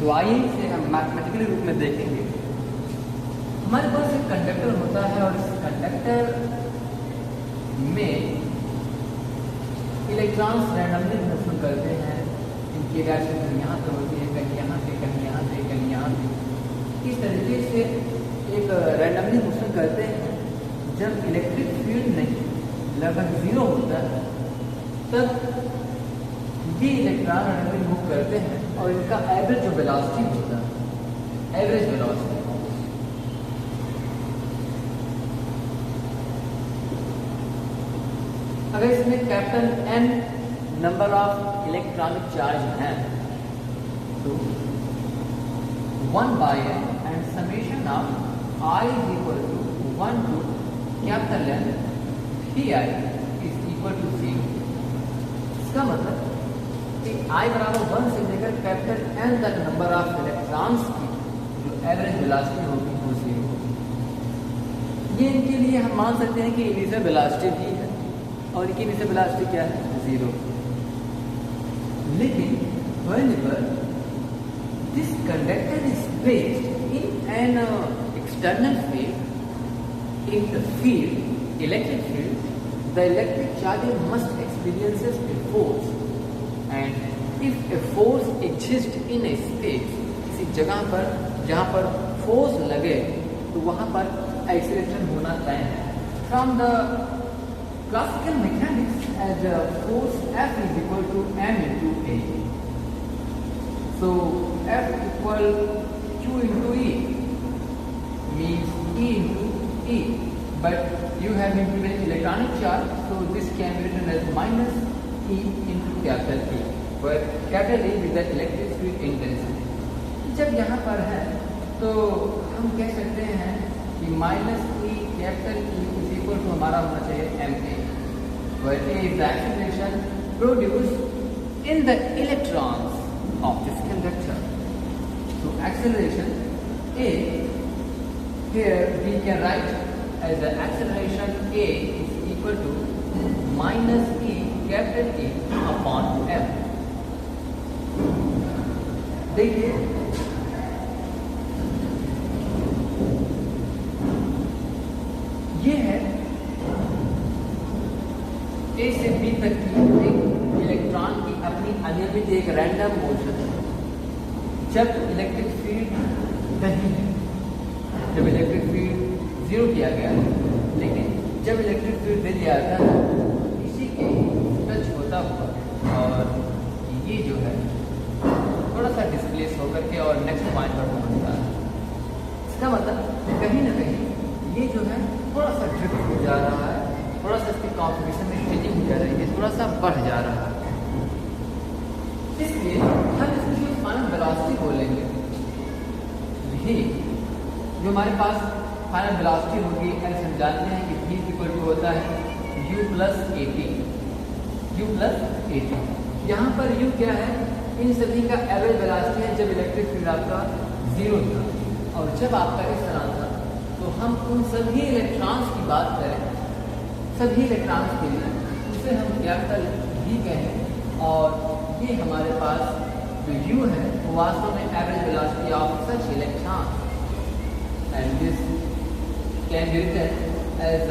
तो आइए इसे हम मैथमेटिकली रूप में देखेंगे। हमारे पास एक कंडक्टर होता है और इस कंडक्टर में इलेक्ट्रॉन्स रैंडमली मूवमेंट करते हैं। इनकी डायरेक्शन कहीं यहाँ से होती है, कहीं यहाँ से, कहीं यहाँ से, कहीं यहाँ से। इस तरीके से एक रैंडमली मूवमेंट करते हैं। जब इलेक्ट्रिक फील्ड नहीं लगभग 0 होता है तब ये इलेक्ट्रॉन रैंडमली मूव करते हैं और इनका एवरेज जो वेलोसिटी होता है, एवरेज वेलोसिटी, अगर इसमें capital N number of electronic charge हैं तो 1/n and summation of I is equal to 1 to capital N Pi is equal to 0। इसका मतलब कि I बराबर 1 से लेकर कैपिटल N तक नंबर ऑफ इलेक्ट्रॉन्स की जो एवरेज वेलोसिटी होगी वो 0 होगी। ये इनके लिए हम मान सकते हैं कि इनिशियल वेलोसिटी भी है और इनकी इनिशियल वेलोसिटी क्या है, 0। लेकिन whenever this conductor is placed in an external field, in the field, electric field, the electric charge must experiences a force, and if a force exists in a space, किसी जगह पर जहाँ पर force लगे तो वहाँ पर एक्सीलरेशन होना तय है। From the classical mechanics, as a force F is equal to m into a, so F equal Q into E means E into E, but you have included electronic charge, so this can be written as minus E into capital E, where capital E is the electric field intensity। जब यहाँ पर है तो हम कह सकते हैं कि minus E capital E is equal to हमारा होना चाहिए ma, where A is the acceleration produced in the electrons of this conductor। So acceleration A, here we can write as the acceleration A is equal to minus E capital E upon m। देखिए ये है A से B तक की एक electron की अपनी अनियमित एक रैंडम मोशन है। जब इलेक्ट्रिक फील्ड नहीं है, जब इलेक्ट्रिक फील्ड 0 किया गया है, लेकिन जब इलेक्ट्रिक फील्ड दे दिया जाता है इसी के टच होता हुआ और ये जो है थोड़ा सा डिस्प्लेस होकर के और नेक्स्ट पॉइंट पर पहुंचता है। इसका मतलब कहीं ना कहीं ये जो है थोड़ा सा ड्रिफ्ट हो जा रहा है, थोड़ा सा इसकी कॉन्फिगरेशन में चेंजिंग हो जा रही है, थोड़ा सा बढ़ जा रहा है। इसलिए हम इसकी फाइनल वेलोसिटी बोलेंगे भी, जो हमारे पास फाइनल वेलोसिटी होगी, ऐसे हम जानते हैं कि v इक्वल टू होता है u प्लस ए टी। यहाँ पर u क्या है, इन सभी का एवरेज वेलोसिटी है जब इलेक्ट्रिक फील्ड आपका 0 था, और जब आपका इस तरह था तो हम उन सभी इलेक्ट्रॉन्स की बात करें, सभी इलेक्ट्रॉन्स के लिए उसे हम कैपिटल V कहें, और ये हमारे पास जो U है वो वास्तव में average velocity of such electron, and this can be written as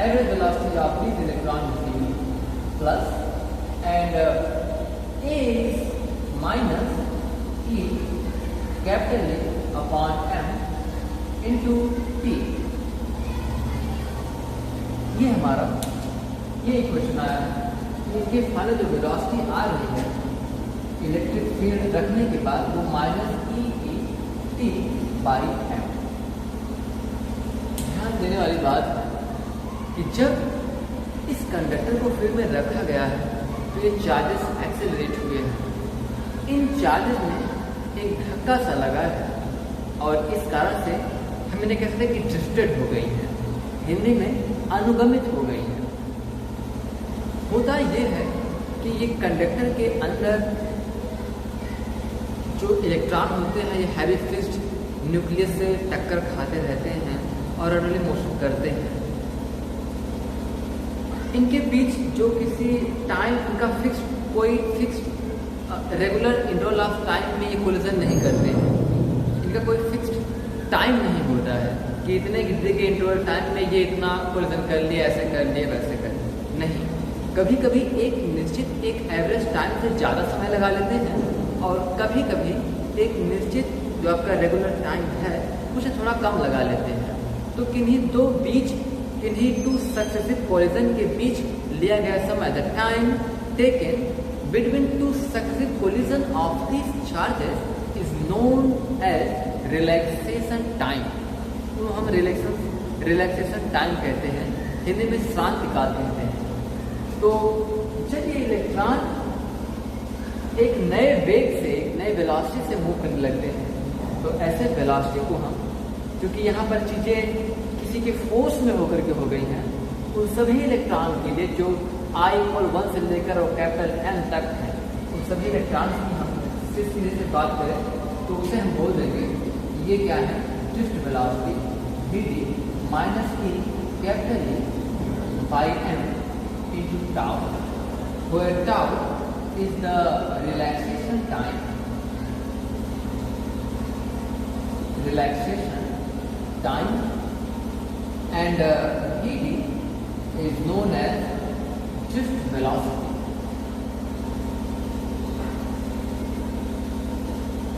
average velocity of this electron plus and A is minus E capital A upon m into T। ये हमारा ये इक्वेशन आया है। इसके फाइनल जो वेलोसिटी आ रही है electric field रखने के बाद वो minus E T by M. ध्यान देने वाली बात है कि जब इस कंडक्टर को फील्ड में रखा गया है तो ये चार्जेस एक्सेलरेट हुए हैं। इन चार्जेस में एक धक्का सा लगा है और इस कारण से हम इन्हें कहते हैं कि ड्रिफ्टेड हो गई है, हिंदी में अनुगमित हो गई है। होता यह है कि ये कंडक्टर के अंदर जो इलेक्ट्रॉन होते हैं ये हैवी फिक्स्ड न्यूक्लियस से टक्कर खाते रहते हैं और रैंडमली मोशन करते हैं। इनके बीच जो किसी टाइम इनका कोई fixed regular interval of time में ये कोलिजन नहीं करते हैं। इनका कोई फिक्स्ड टाइम नहीं होता है कि इतने घंटे के इंटरवल टाइम में ये इतना कोलिजन कर लिया, ऐसे कर लिया, वैसे कर लिया, नहीं। कभी कभी एक निश्चित एक एवरेज टाइम से ज़्यादा समय लगा लेते हैं और कभी कभी एक निश्चित जो आपका रेगुलर टाइम है उसे थोड़ा कम लगा लेते हैं। तो किन्हीं टू सक्सेसिव कोलिजन के बीच लिया गया समय, the time taken between two successive collision of these charges is known age relaxation time. तो हम रिलैक्सेशन टाइम कहते हैं, हिंदी में शांति काल कहते हैं। तो जब ये इलेक्ट्रॉन एक नए वेग से, नए वेलोसिटी से मूव करने लगते हैं, तो ऐसे वेलोसिटी को हम, क्योंकि यहाँ पर चीज़ें किसी के फोर्स में होकर के हो गई हैं, उन सभी इलेक्ट्रॉन के लिए जो I=1 से लेकर और कैपिटल N तक है, उन सभी इलेक्ट्रॉन की हम सीधे से बात करें तो उसे हम बोल देंगे ये क्या है, drift velocity dt minus E capital E by M into tau, where tau is the relaxation time and dt is known as drift velocity.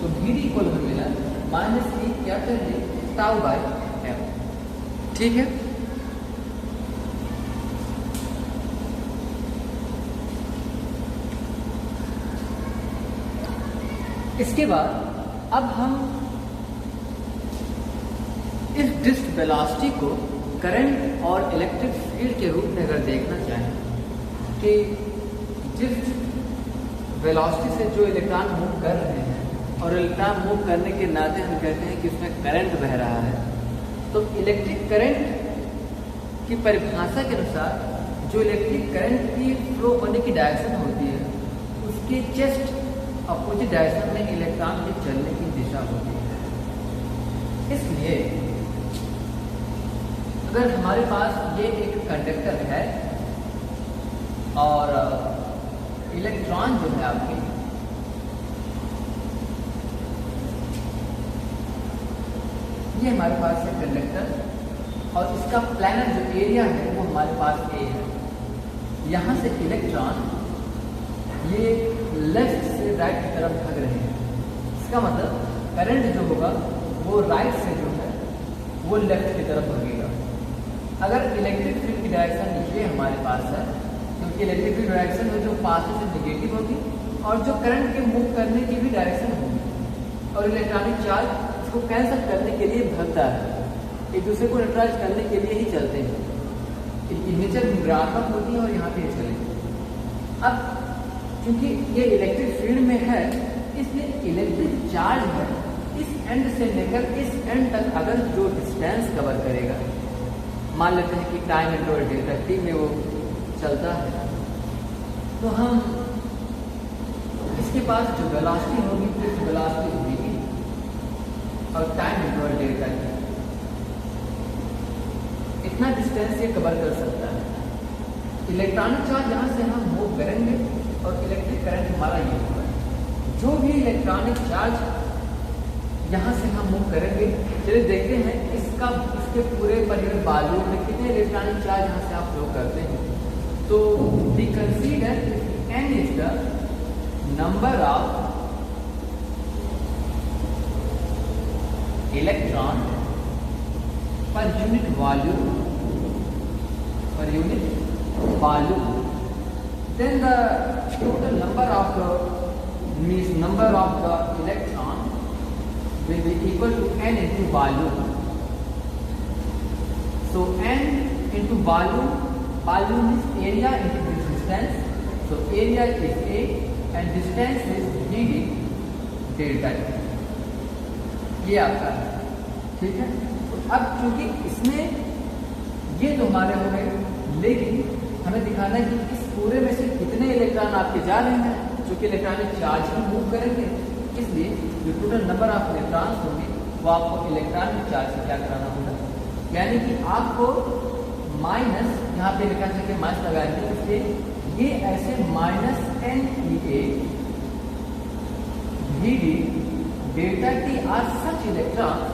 तो dt इक्वल हमें मिला minus E capital E tau by M, ठीक है। इसके बाद अब हम इस ड्रिफ्ट वेलोसिटी को करंट और इलेक्ट्रिक फील्ड के रूप में अगर देखना चाहें कि ड्रिफ्ट वेलोसिटी से जो इलेक्ट्रॉन मूव कर रहे हैं और इलेक्ट्रॉन मूव करने के नाते हम कहते हैं कि उसमें करंट बह रहा है, तो इलेक्ट्रिक करंट की परिभाषा के अनुसार जो इलेक्ट्रिक करंट की फ्लो होने की डायरेक्शन होती है उसके जस्ट अपोजिट डायरेक्शन में इलेक्ट्रॉन के चलने की दिशा होती है। इसलिए अगर हमारे पास ये एक कंडक्टर है और इलेक्ट्रॉन जो है आपके ये हमारे पास है कंडक्टर और इसका प्लैनर जो एरिया है वो हमारे पास A है। यहाँ से इलेक्ट्रॉन ये लेफ्ट से राइट की तरफ भाग रहे हैं। इसका मतलब करंट जो होगा वो राइट से जो है वो लेफ्ट की तरफ भागेगा। अगर इलेक्ट्रिक फील्ड की डायरेक्शन ये हमारे पास है, क्योंकि इलेक्ट्रिक फील्ड डायरेक्शन में जो पॉजिटिव से नेगेटिव होगी और जो करंट के मूव करने की भी डायरेक्शन होगी और इलेक्ट्रॉनिक चार्ज इसको कैंसिल करने के लिए भागता है, एक दूसरे को न्यूट्रलाइज करने के लिए ही चलते हैं। इनकी नेचर ऋणात्मक होती है और यहाँ पे चलेगी। अब क्योंकि ये इलेक्ट्रिक फील्ड में है इसलिए इलेक्ट्रिक चार्ज है इस एंड से लेकर इस एंड तक अगर जो डिस्टेंस कवर करेगा, मान लेते हैं कि टाइम इंटरवल डेल्टा टी में वो चलता है, तो हम इसके पास जो वेलोसिटी होगी ड्रिफ्ट वेलोसिटी होगी और टाइम इंटरवल डेल्टा टी, इतना डिस्टेंस ये कवर कर सकता है। इलेक्ट्रॉनिक चार्ज यहाँ से हम मूव करेंगे और इलेक्ट्रिक करंट हमारा ये होगा। जो भी इलेक्ट्रॉनिक चार्ज यहाँ से हम मूव करेंगे, चलिए देखते हैं इसके पूरे परिमित बाजू में कितने इलेक्ट्रॉनिक चार्ज यहाँ से आप फ्लो करते हैं। तो we consider n is the number of electron per unit volume, then the total number of the electron will be equal to n into volume. So n into volume is area into this distance. So area is A and distance is dd delta t. ये आपका ठीक है। तो अब चूंकि इसमें ये तो हमारे हो गए, लेकिन हमें दिखाना है कि इस पूरे में से कितने इलेक्ट्रॉन आपके जा रहे हैं, जो कि इलेक्ट्रॉनिक चार्ज ही मूव करेंगे। इसलिए जो टोटल नंबर ऑफ इलेक्ट्रॉन्स होंगे वो आपको इलेक्ट्रॉनिक चार्ज से क्या कराना होगा, यानी कि आपको माइनस, यहाँ पे लिखा चाहिए माइनस लगाएंगे, इसलिए ये ऐसे -NEA Vd delta T are such electrons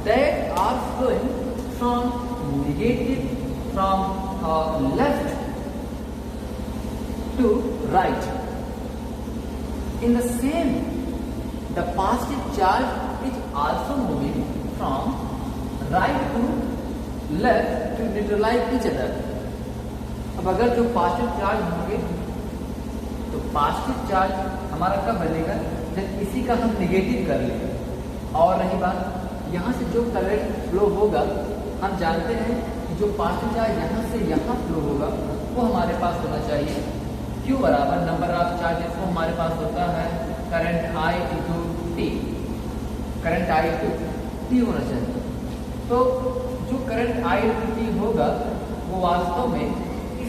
that are flowing from negative, from left to right. In the same, the positive charge is also moving from right to left to neutralize each other. अब अगर जो positive charge होंगे तो positive charge हमारा कब बनेगा, जब इसी का हम निगेटिव कर लेंगे। और रही बात यहाँ से जो करंट फ्लो होगा, हम जानते हैं कि जो पॉजिटिव चार्ज यहाँ से यहाँ फ्लो होगा वो हमारे पास होना चाहिए Q बराबर नंबर ऑफ चार्जेस, वो हमारे पास होता है current I into T, current I into T होना चाहिए। तो जो करंट I इंटू टी होगा वो वास्तव में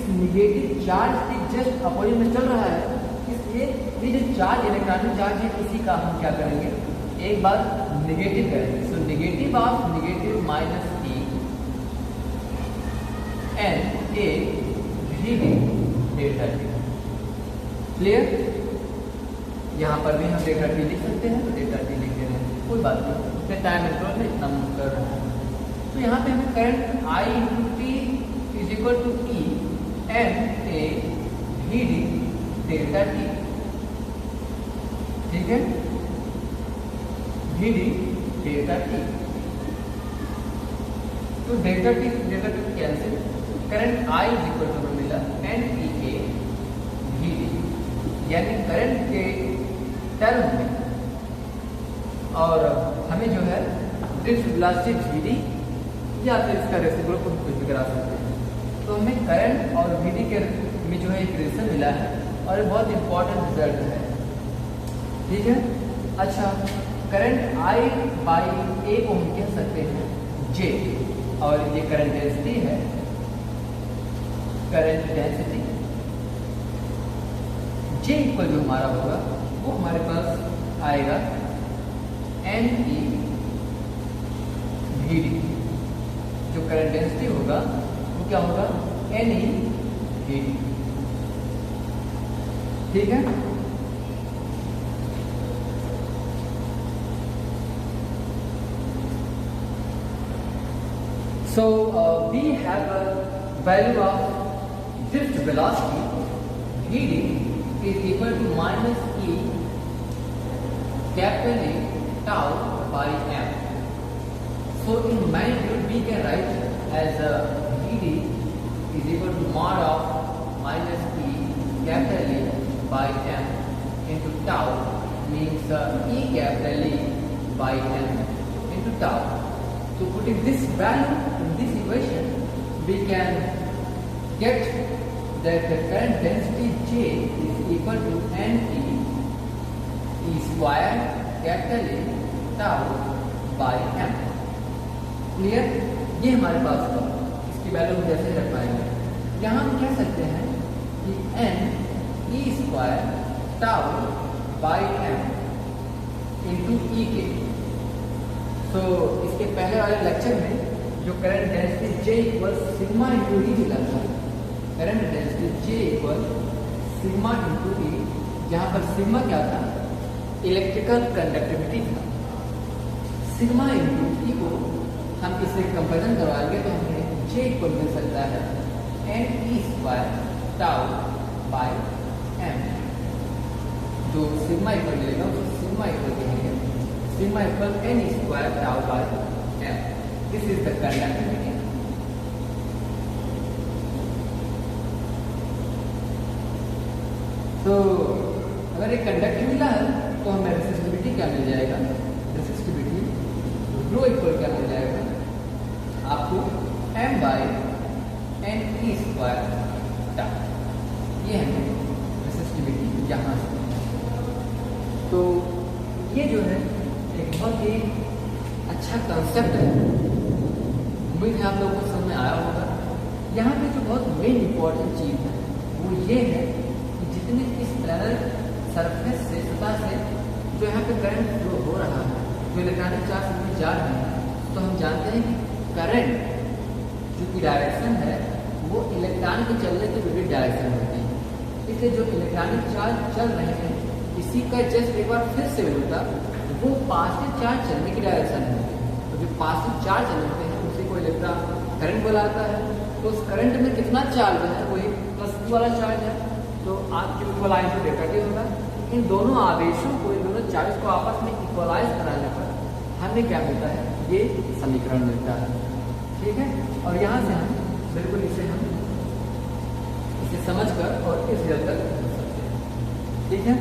निगेटिव चार्ज के जस्ट अपोजिट में चल रहा है, इसलिए ये जो चार्ज इलेक्ट्रॉनिक चार्ज है इसी का हम क्या करेंगे, एक बार निगेटिव करेंगे। So negative of negative minus E N A V D delta T. Clear? यहाँ पर भी हम डेल्टा टी लिख सकते हैं, तो डेल्टा टी लिख दे रहे हैं, कोई बात नहीं, उसके टाइम इंटरवल में इतना मूव कर रहे हैं। तो यहाँ पे हमें current I into T is equal to E N A V D delta T, ठीक है, वी डी डेल्टा टी। तो delta T cancel, current I is equal to मिला N E A V D, यानी current के term में, और हमें जो है ड्रिफ्ट वेलोसिटी वी डी या फिर इसका रेसिप्रोकल को कुछ भी करा सकते हैं। तो हमें करंट और वी डी के में जो है एक रिलेशन मिला है और ये बहुत इंपॉर्टेंट रिजल्ट है, ठीक है। अच्छा, करंट आई बाई ए को हम कह सकते हैं जे, और ये करंट डेंसिटी है, करंट डेंसिटी जे इक्वल जो हमारा होगा वो हमारे पास आएगा एन ई वी डी। जो करंट डेंसिटी होगा वो क्या होगा, एन ई वी डी, ठीक है। So we have a value of drift velocity Vd is equal to minus e capital A tau by m. So in magnitude we can write as Vd is equal to mod of minus e capital A by m into tau, means e capital A by m into tau. So putting this value in this equation, we can get that the current density J is equal to NE E square capital A tau by m. Clear? ये हमारे पास था, इसकी value हम जैसे रख पाएंगे। यहाँ हम कह सकते हैं कि N E square tau by m into E के। तो इसके पहले वाले लेक्चर में जो current density J equal sigma into E मिला था, current density J equal sigma into E, जहाँ पर सिग्मा क्या था, इलेक्ट्रिकल कंडक्टिविटी था। सिग्मा इंटू ई को हम इससे कंपेरिजन करवाएंगे तो हमें J इक्वल मिल सकता है N E square tau by M. जो सिग्मा इक्वल मिलेगा उसको सिग्मा इक्वल कहेंगे, sigma equal n square tau by m. This is the conductivity. तो अगर ये कंडक्टिविटी मिला है तो हमें रेसिस्टिविटी क्या मिल जाएगा, रेसिस्टिविटी रो इक्वल क्या मिल जाएगा आपको m by N E square tau. ये है रेसिस्टिविटी यहाँ से। तो ये जो है एक बहुत ही अच्छा कंसेप्ट है, उम्मीद है आप लोगों को समझ में आया होगा। यहाँ पे जो बहुत मेन इंपॉर्टेंट चीज़ है वो ये है कि जितने इस प्लैनर सरफेस से, सतह से जो यहाँ पे करंट फ्लो हो रहा है, जो इलेक्ट्रॉनिक चार्ज में जा रहे हैं, तो हम जानते हैं कि करंट जो की डायरेक्शन है वो इलेक्ट्रॉन के चलने के विपरीत डायरेक्शन होती है। इसलिए जो इलेक्ट्रॉनिक चार्ज चल रहे हैं इसी का जस्ट एक बार फिर से उल्टा, वो पॉजिटिव चार्ज चलने की डायरेक्शन है। तो जो पॉजिटिव चार्ज चलते हैं उसी को इलेक्ट्रॉन करंट बुलाता है। तो उस करंट में कितना चार्ज है, वही प्लस वाला चार्ज है। तो आपके इक्वलाइज तो डेल्टा होगा। इन दोनों आवेशों को, इन दोनों चार्ज को आपस में इक्वलाइज कराने पर हमें क्या मिलता है, ये समीकरण मिलता है। ठीक है, और यहाँ से हम बिल्कुल इसे समझ कर और इस रिजल्ट तक पहुंच सकते हैं। ठीक है।